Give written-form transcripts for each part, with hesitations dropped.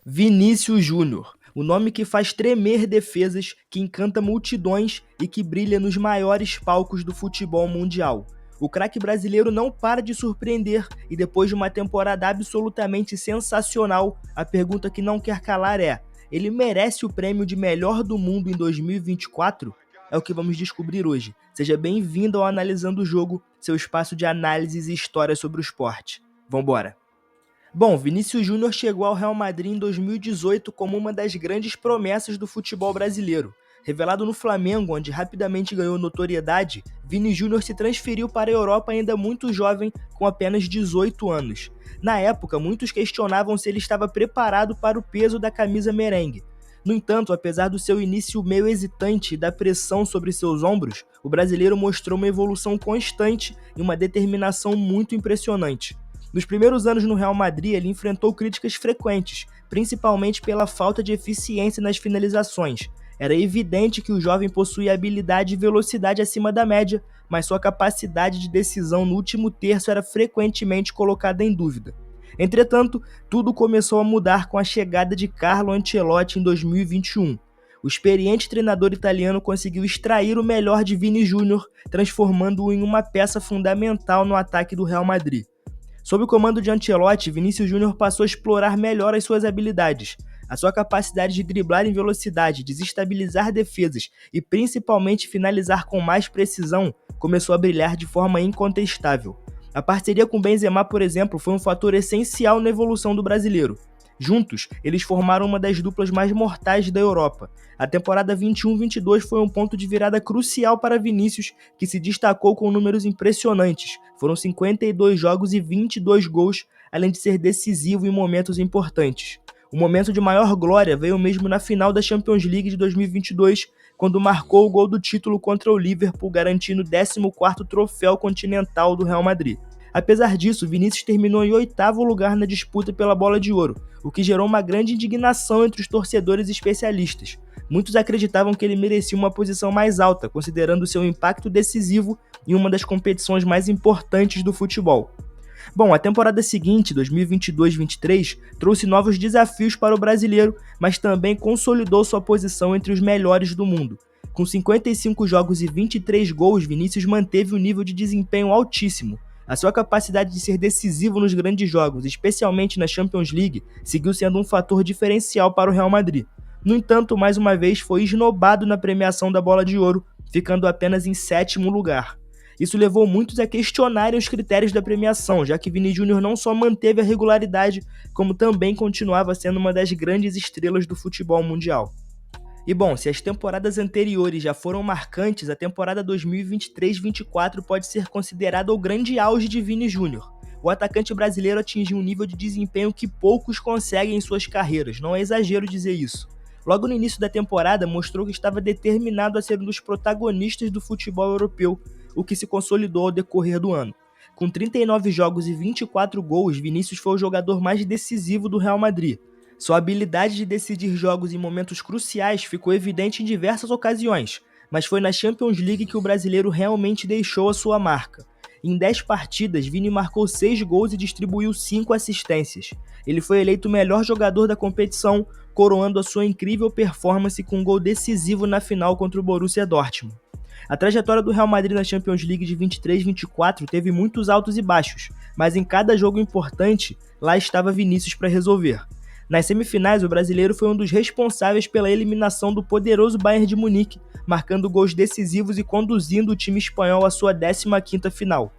Vinícius Júnior, o nome que faz tremer defesas, que encanta multidões e que brilha nos maiores palcos do futebol mundial. O craque brasileiro não para de surpreender e depois de uma temporada absolutamente sensacional, a pergunta que não quer calar é: ele merece o prêmio de melhor do mundo em 2024? É o que vamos descobrir hoje. Seja bem-vindo ao Analisando o Jogo, seu espaço de análises e histórias sobre o esporte. Vambora! Bom, Vinícius Júnior chegou ao Real Madrid em 2018 como uma das grandes promessas do futebol brasileiro. Revelado no Flamengo, onde rapidamente ganhou notoriedade, Vini Júnior se transferiu para a Europa ainda muito jovem, com apenas 18 anos. Na época, muitos questionavam se ele estava preparado para o peso da camisa merengue. No entanto, apesar do seu início meio hesitante e da pressão sobre seus ombros, o brasileiro mostrou uma evolução constante e uma determinação muito impressionante. Nos primeiros anos no Real Madrid, ele enfrentou críticas frequentes, principalmente pela falta de eficiência nas finalizações. Era evidente que o jovem possuía habilidade e velocidade acima da média, mas sua capacidade de decisão no último terço era frequentemente colocada em dúvida. Entretanto, tudo começou a mudar com a chegada de Carlo Ancelotti em 2021. O experiente treinador italiano conseguiu extrair o melhor de Vini Júnior, transformando-o em uma peça fundamental no ataque do Real Madrid. Sob o comando de Ancelotti, Vinícius Júnior passou a explorar melhor as suas habilidades. A sua capacidade de driblar em velocidade, desestabilizar defesas e principalmente finalizar com mais precisão começou a brilhar de forma incontestável. A parceria com Benzema, por exemplo, foi um fator essencial na evolução do brasileiro. Juntos, eles formaram uma das duplas mais mortais da Europa. A temporada 21-22 foi um ponto de virada crucial para Vinícius, que se destacou com números impressionantes. Foram 52 jogos e 22 gols, além de ser decisivo em momentos importantes. O momento de maior glória veio mesmo na final da Champions League de 2022, quando marcou o gol do título contra o Liverpool, garantindo o 14º troféu continental do Real Madrid. Apesar disso, Vinícius terminou em 8º lugar na disputa pela Bola de Ouro, o que gerou uma grande indignação entre os torcedores e especialistas. Muitos acreditavam que ele merecia uma posição mais alta, considerando seu impacto decisivo em uma das competições mais importantes do futebol. Bom, a temporada seguinte, 2022-23, trouxe novos desafios para o brasileiro, mas também consolidou sua posição entre os melhores do mundo. Com 55 jogos e 23 gols, Vinícius manteve um nível de desempenho altíssimo. A sua capacidade de ser decisivo nos grandes jogos, especialmente na Champions League, seguiu sendo um fator diferencial para o Real Madrid. No entanto, mais uma vez foi esnobado na premiação da Bola de Ouro, ficando apenas em 7º lugar. Isso levou muitos a questionarem os critérios da premiação, já que Vini Júnior não só manteve a regularidade, como também continuava sendo uma das grandes estrelas do futebol mundial. E bom, se as temporadas anteriores já foram marcantes, a temporada 2023-24 pode ser considerada o grande auge de Vini Júnior. O atacante brasileiro atingiu um nível de desempenho que poucos conseguem em suas carreiras, não é exagero dizer isso. Logo no início da temporada, mostrou que estava determinado a ser um dos protagonistas do futebol europeu, o que se consolidou ao decorrer do ano. Com 39 jogos e 24 gols, Vinícius foi o jogador mais decisivo do Real Madrid. Sua habilidade de decidir jogos em momentos cruciais ficou evidente em diversas ocasiões, mas foi na Champions League que o brasileiro realmente deixou a sua marca. Em 10 partidas, Vini marcou 6 gols e distribuiu 5 assistências. Ele foi eleito o melhor jogador da competição, coroando a sua incrível performance com um gol decisivo na final contra o Borussia Dortmund. A trajetória do Real Madrid na Champions League de 23-24 teve muitos altos e baixos, mas em cada jogo importante, lá estava Vinícius para resolver. Nas semifinais, o brasileiro foi um dos responsáveis pela eliminação do poderoso Bayern de Munique, marcando gols decisivos e conduzindo o time espanhol à sua 15ª final.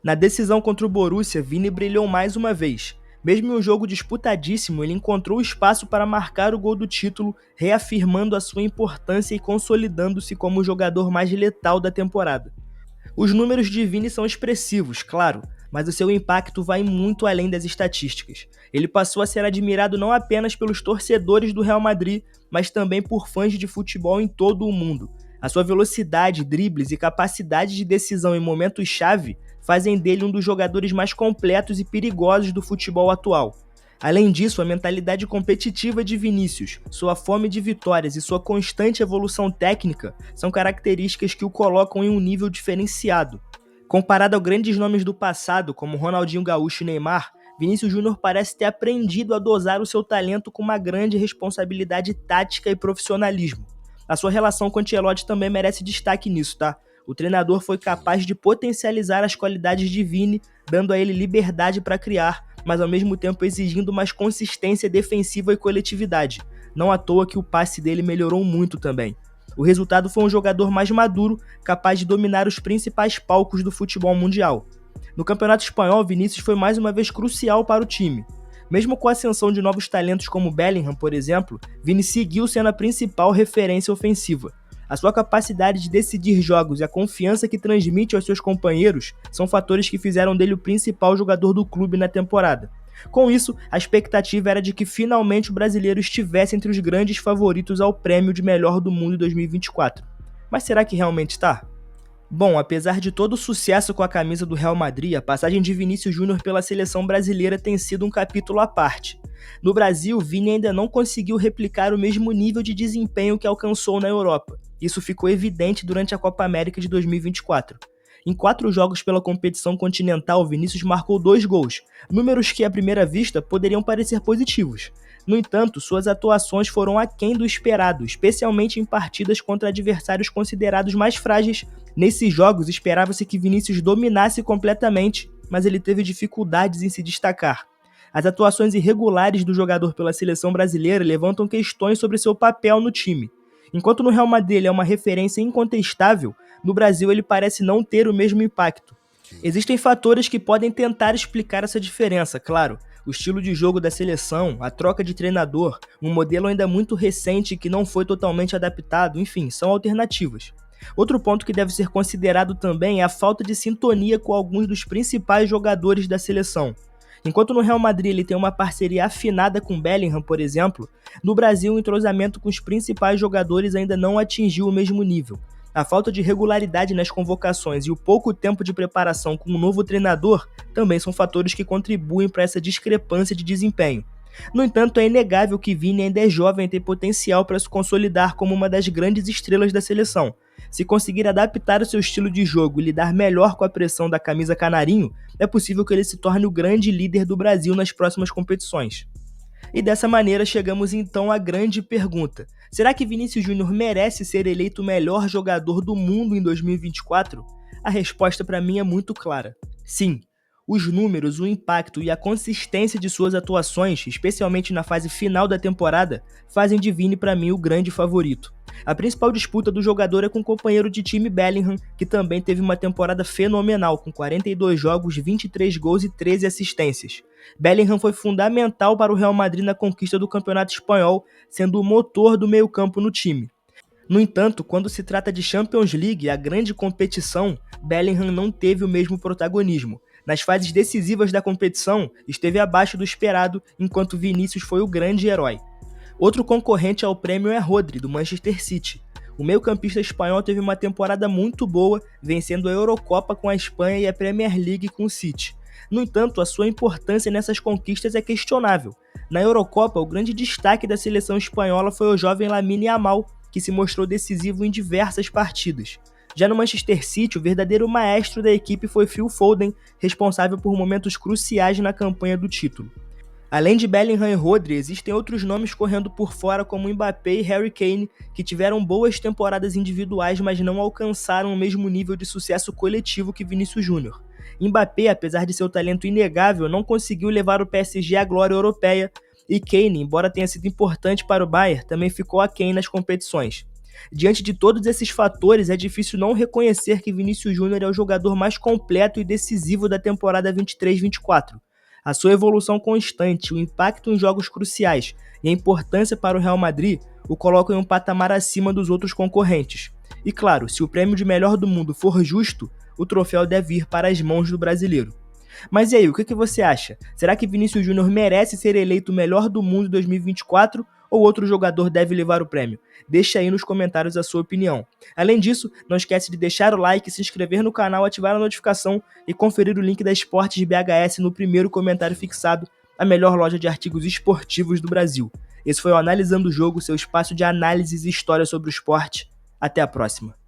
Na decisão contra o Borussia, Vini brilhou mais uma vez. Mesmo em um jogo disputadíssimo, ele encontrou espaço para marcar o gol do título, reafirmando a sua importância e consolidando-se como o jogador mais letal da temporada. Os números de Vini são expressivos, claro, mas o seu impacto vai muito além das estatísticas. Ele passou a ser admirado não apenas pelos torcedores do Real Madrid, mas também por fãs de futebol em todo o mundo. A sua velocidade, dribles e capacidade de decisão em momentos-chave fazem dele um dos jogadores mais completos e perigosos do futebol atual. Além disso, a mentalidade competitiva de Vinícius, sua fome de vitórias e sua constante evolução técnica são características que o colocam em um nível diferenciado. Comparado a grandes nomes do passado, como Ronaldinho Gaúcho e Neymar, Vinícius Júnior parece ter aprendido a dosar o seu talento com uma grande responsabilidade tática e profissionalismo. A sua relação com Ancelotti também merece destaque nisso, tá? O treinador foi capaz de potencializar as qualidades de Vini, dando a ele liberdade para criar, mas ao mesmo tempo exigindo mais consistência defensiva e coletividade. Não à toa que o passe dele melhorou muito também. O resultado foi um jogador mais maduro, capaz de dominar os principais palcos do futebol mundial. No Campeonato Espanhol, Vinícius foi mais uma vez crucial para o time. Mesmo com a ascensão de novos talentos como Bellingham, por exemplo, Vini seguiu sendo a principal referência ofensiva. A sua capacidade de decidir jogos e a confiança que transmite aos seus companheiros são fatores que fizeram dele o principal jogador do clube na temporada. Com isso, a expectativa era de que finalmente o brasileiro estivesse entre os grandes favoritos ao prêmio de melhor do mundo em 2024. Mas será que realmente está? Bom, apesar de todo o sucesso com a camisa do Real Madrid, a passagem de Vinícius Júnior pela seleção brasileira tem sido um capítulo à parte. No Brasil, Vini ainda não conseguiu replicar o mesmo nível de desempenho que alcançou na Europa. Isso ficou evidente durante a Copa América de 2024. Em 4 jogos pela competição continental, Vinícius marcou 2 gols, números que à primeira vista poderiam parecer positivos. No entanto, suas atuações foram aquém do esperado, especialmente em partidas contra adversários considerados mais frágeis. Nesses jogos, esperava-se que Vinícius dominasse completamente, mas ele teve dificuldades em se destacar. As atuações irregulares do jogador pela seleção brasileira levantam questões sobre seu papel no time. Enquanto no Real Madrid ele é uma referência incontestável, no Brasil ele parece não ter o mesmo impacto. Existem fatores que podem tentar explicar essa diferença, claro. O estilo de jogo da seleção, a troca de treinador, um modelo ainda muito recente que não foi totalmente adaptado, enfim, são alternativas. Outro ponto que deve ser considerado também é a falta de sintonia com alguns dos principais jogadores da seleção. Enquanto no Real Madrid ele tem uma parceria afinada com Bellingham, por exemplo, no Brasil o entrosamento com os principais jogadores ainda não atingiu o mesmo nível. A falta de regularidade nas convocações e o pouco tempo de preparação com um novo treinador também são fatores que contribuem para essa discrepância de desempenho. No entanto, é inegável que Vini ainda é jovem e tem potencial para se consolidar como uma das grandes estrelas da seleção. Se conseguir adaptar o seu estilo de jogo e lidar melhor com a pressão da camisa canarinho, é possível que ele se torne o grande líder do Brasil nas próximas competições. E dessa maneira chegamos então à grande pergunta: será que Vinícius Júnior merece ser eleito o melhor jogador do mundo em 2024? A resposta para mim é muito clara: sim. Os números, o impacto e a consistência de suas atuações, especialmente na fase final da temporada, fazem de Vini para mim o grande favorito. A principal disputa do jogador é com o companheiro de time Bellingham, que também teve uma temporada fenomenal, com 42 jogos, 23 gols e 13 assistências. Bellingham foi fundamental para o Real Madrid na conquista do Campeonato Espanhol, sendo o motor do meio-campo no time. No entanto, quando se trata de Champions League, a grande competição, Bellingham não teve o mesmo protagonismo. Nas fases decisivas da competição, esteve abaixo do esperado, enquanto Vinícius foi o grande herói. Outro concorrente ao prêmio é Rodri, do Manchester City. O meio-campista espanhol teve uma temporada muito boa, vencendo a Eurocopa com a Espanha e a Premier League com o City. No entanto, a sua importância nessas conquistas é questionável. Na Eurocopa, o grande destaque da seleção espanhola foi o jovem Lamine Yamal, que se mostrou decisivo em diversas partidas. Já no Manchester City, o verdadeiro maestro da equipe foi Phil Foden, responsável por momentos cruciais na campanha do título. Além de Bellingham e Rodri, existem outros nomes correndo por fora como Mbappé e Harry Kane, que tiveram boas temporadas individuais, mas não alcançaram o mesmo nível de sucesso coletivo que Vinícius Júnior. Mbappé, apesar de seu talento inegável, não conseguiu levar o PSG à glória europeia, e Kane, embora tenha sido importante para o Bayern, também ficou aquém nas competições. Diante de todos esses fatores, é difícil não reconhecer que Vinícius Júnior é o jogador mais completo e decisivo da temporada 23-24. A sua evolução constante, o impacto em jogos cruciais e a importância para o Real Madrid o colocam em um patamar acima dos outros concorrentes. E claro, se o prêmio de melhor do mundo for justo, o troféu deve ir para as mãos do brasileiro. Mas e aí, o que você acha? Será que Vinícius Júnior merece ser eleito o melhor do mundo em 2024 ou outro jogador deve levar o prêmio? Deixa aí nos comentários a sua opinião. Além disso, não esquece de deixar o like, se inscrever no canal, ativar a notificação e conferir o link da Esportes BHS no primeiro comentário fixado, a melhor loja de artigos esportivos do Brasil. Esse foi o Analisando o Jogo, seu espaço de análises e história sobre o esporte. Até a próxima.